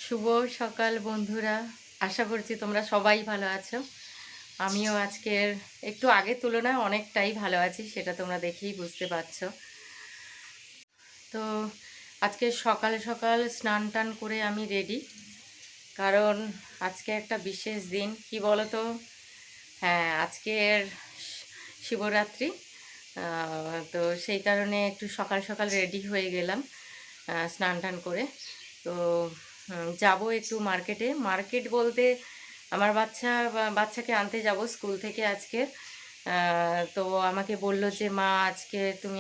শুভ সকাল বন্ধুরা, আশা করছি তোমরা সবাই ভালো আছো। আমিও আজকের একটু আগের তুলনায় অনেকটাই ভালো আছি, সেটা তোমরা দেখেই বুঝতে পারছো। তো আজকে সকাল সকাল স্নান টান করে আমি রেডি, কারণ আজকে একটা বিশেষ দিন। কি বলো তো? হ্যাঁ, আজকের শিবরাত্রি। তো সেই কারণে একটু সকাল সকাল রেডি হয়ে গেলাম স্নান টান করে। তো যাব একটু মার্কেটে। মার্কেট বলতে আমার বাচ্চাকে আনতে যাব স্কুল থেকে আজকে। তো আমাকে বলল যে মা আজকে তুমি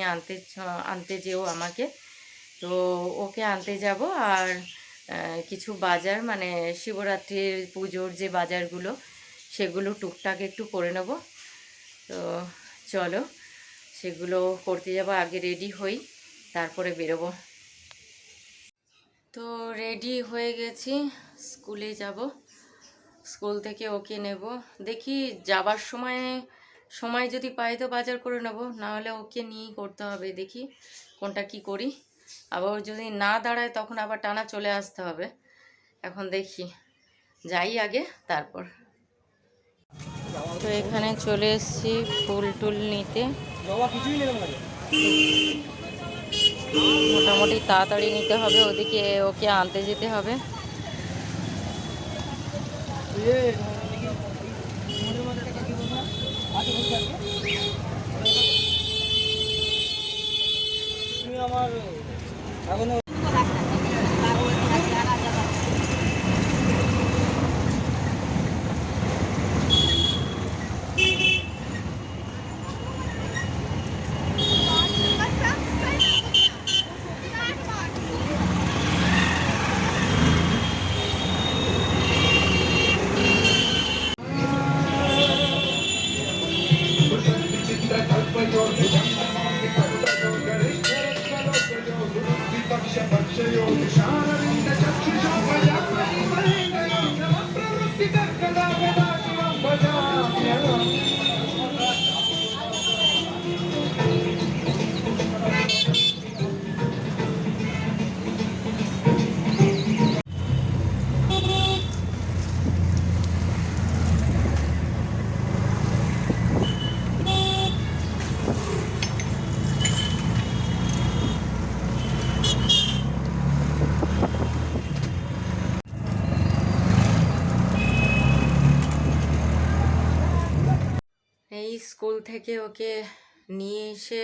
আনতে যেও আমাকে। তো ওকে আনতে যাব। আর কিছু বাজার, মানে শিবরাত্রির পুজোর যে বাজারগুলো, সেগুলো টুকটাক একটু করে নেব। তো চলো সেগুলো করতে যাব। আগে রেডি হই, তারপরে বেরোবো। তো রেডি হয়ে গেছি, স্কুলে যাব। স্কুল থেকে ওকে নেব। দেখি যাবার সময় যদি পাই তো বাজার করে নেব, নাহলে ওকে নিয়েই করতে হবে। দেখি কোনটা কি করি। আবার যদি না দাঁড়ায় তখন আবার টানা চলে আসতে হবে। এখন দেখি, যাই আগে, তারপর। তো এখানে চলে এসেছি ফুল টুল নিতে। মোটামুটি তাড়াতাড়ি নিতে হবে, ওদিকে ওকে আনতে যেতে হবে। আমার এখনো এই স্কুল থেকে ওকে নিয়ে এসে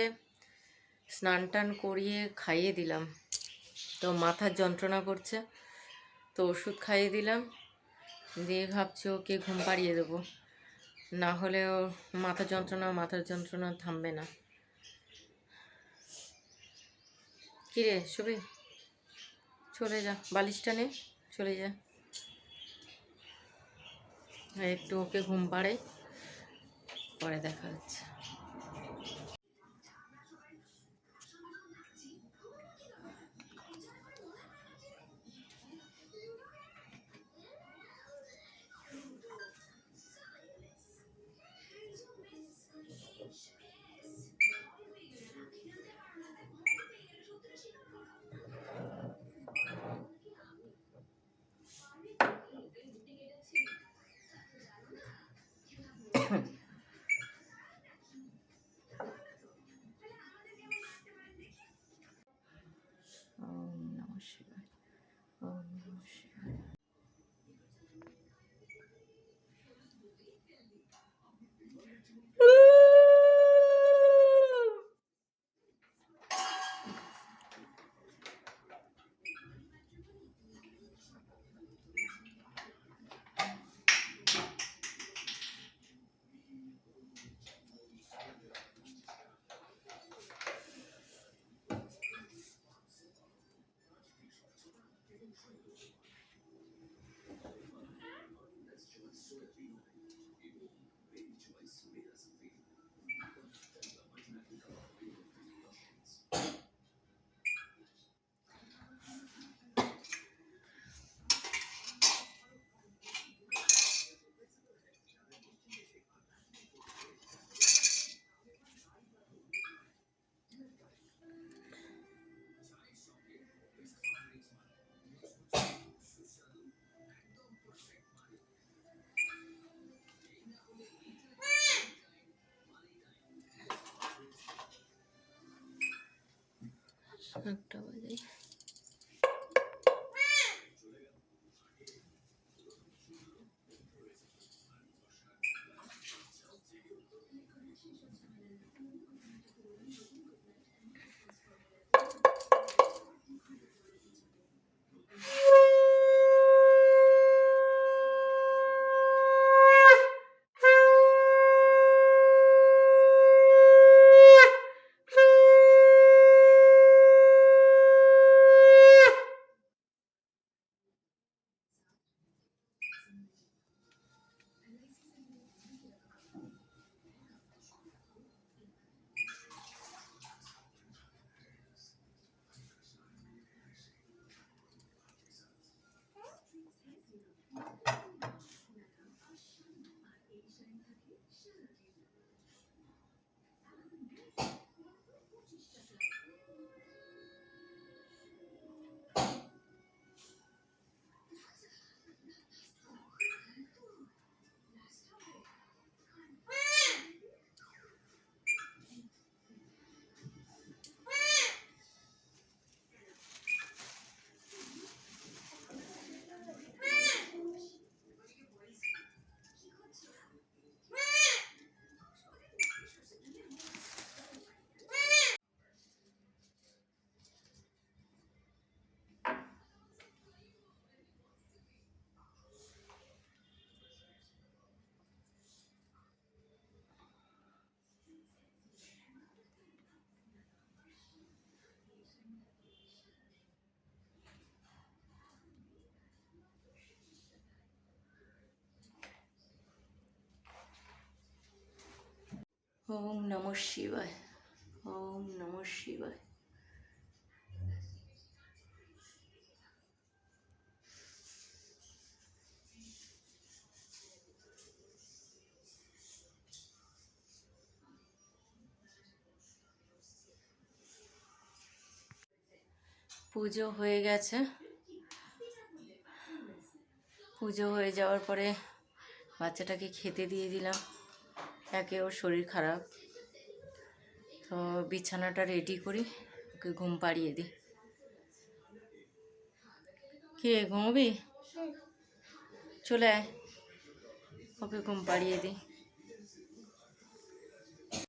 স্নান টান করিয়ে খাইয়ে দিলাম। তো মাথার যন্ত্রণা করছে, তো ওষুধ খাইয়ে দিলাম। দিয়ে ভাবছি ওকে ঘুম পাড়িয়ে দেবো, না হলে ও মাথার যন্ত্রণা থামবে না। কিরে শুবি? চলে যা, বালিশটা নে, চলে যা। একটু ওকে ঘুম পাড়াই, পরে দেখা হচ্ছে। ওম নমঃ শিবায়, ওম নমঃ শিবায়। একটা বাজে। ওম নমঃ শিবায়, ওম নমঃ শিবায়। পুজো হয়ে গেছে। পুজো হয়ে যাওয়ার পরে বাচ্চাটাকে খেতে দিয়ে দিলাম। একে ওর শরীর খারাপ, তো বিছানাটা রেডি করি, ওকে ঘুম পাড়িয়ে দিই। কি রে, ঘুমোবি? চলে আয়, ওকে ঘুম পাড়িয়ে দিই।